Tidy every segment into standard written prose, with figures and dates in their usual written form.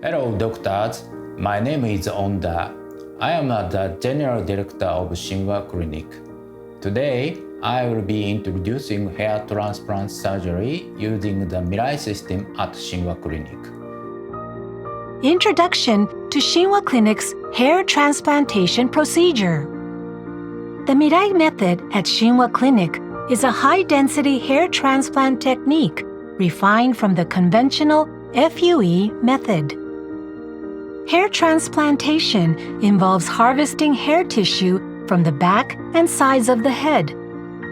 Hello, doctors. My name is Onda. I am the General Director of親和クリニック. Today, I will be introducing hair transplant surgery using the MIRAI system at 親和クリニック. Introduction to 親和 Clinic's hair transplantation procedure. The MIRAI method at 親和 Clinic is a high-density hair transplant technique refined from the conventional FUE method. Hair transplantation involves harvesting hair tissue from the back and sides of the head,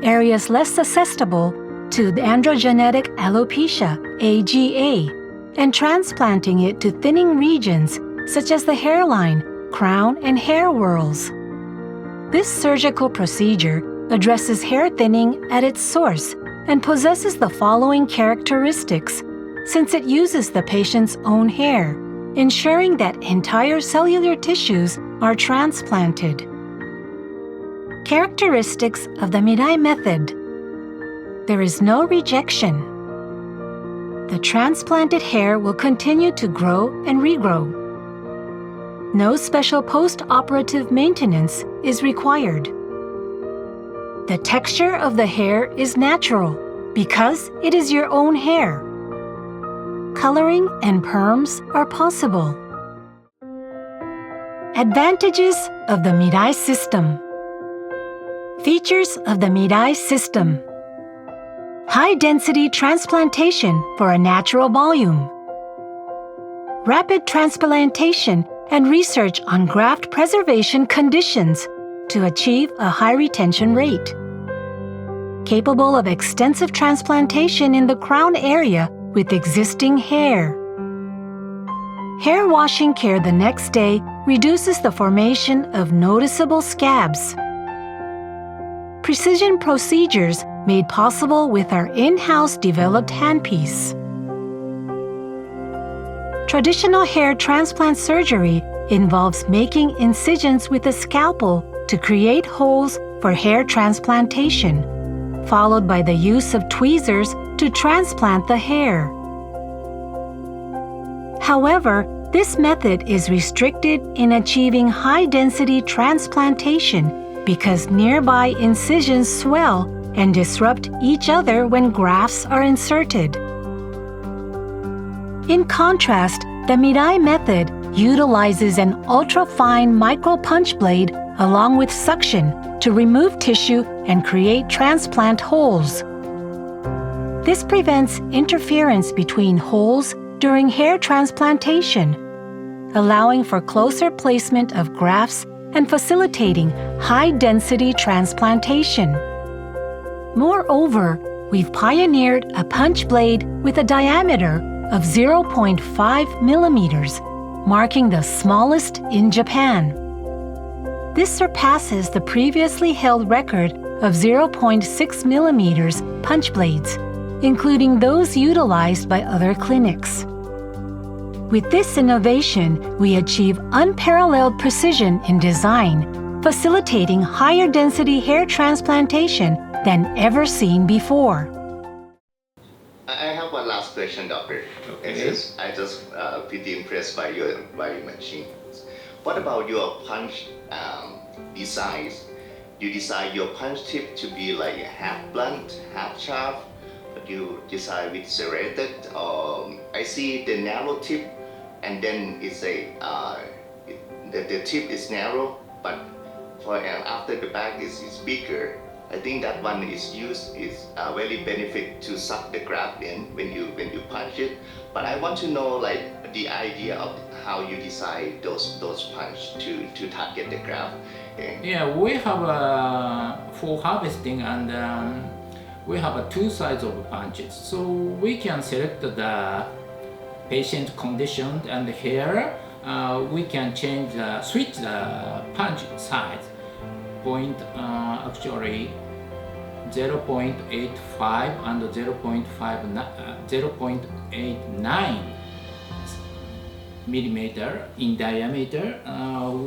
areas less susceptible to the androgenetic alopecia, AGA, and transplanting it to thinning regions such as the hairline, crown, and hair whorls. This surgical procedure addresses hair thinning at its source and possesses the following characteristics, since it uses the patient's own hair, ensuring that entire cellular tissues are transplanted. Characteristics of the MIRAI method. There is no rejection. The transplanted hair will continue to grow and regrow. No special post-operative maintenance is required. The texture of the hair is natural because it is your own hair. Coloring and perms are possible. Advantages of the MIRAI system. Features of the MIRAI system. High-density transplantation for a natural volume. Rapid transplantation and research on graft preservation conditions to achieve a high retention rate. Capable of extensive transplantation in the crown area with existing hair. Hair washing care the next day reduces the formation of noticeable scabs. Precision procedures made possible with our in-house developed handpiece. Traditional hair transplant surgery involves making incisions with a scalpel to create holes for hair transplantation, followed by the use of tweezers to transplant the hair. However, this method is restricted in achieving high-density transplantation because nearby incisions swell and disrupt each other when grafts are inserted. In contrast, the MIRAI method utilizes an ultra-fine micro-punch blade along with suction to remove tissue and create transplant holes. This prevents interference between holes during hair transplantation, allowing for closer placement of grafts and facilitating high-density transplantation. Moreover, we've pioneered a punch blade with a diameter of 0.5 millimeters, marking the smallest in Japan. This surpasses the previously held record of 0.6 millimeters punch blades, including those utilized by other clinics. With this innovation, we achieve unparalleled precision in design, facilitating higher density hair transplantation than ever seen before. I have one last question, doctor. Okay. I just pretty impressed by your machine. What about your punch designs? You design your punch tip to be like half blunt, half sharp. You design with serrated. I see the narrow tip, and then it's the tip is narrow, but after the back is bigger. I think that one is very benefit to suck the graft in when you punch it. But I want to know like the idea of how you decide those punch to target the graft. Yeah, we have for harvesting and we have two sides of punches, so we can select the patient condition and hair. We can switch the punch size. Point actually 0.85 and 0.89 millimeter in diameter.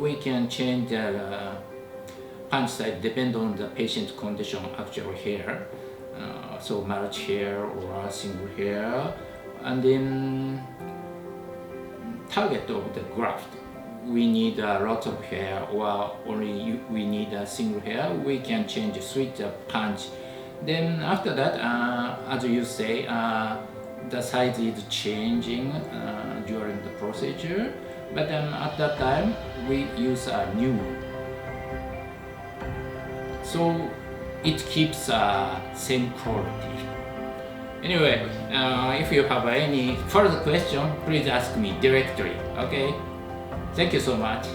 We can change the punch size depend on the patient condition, actual hair. So mulch hair or single hair, and then target of the graft. We need lots of hair or only we need a single hair, we can change, switch the punch. Then after that, as you say, the size is changing during the procedure, but at that time we use a new one. So it keeps same quality. Anyway, if you have any further question, please ask me directly. Okay? Thank you so much.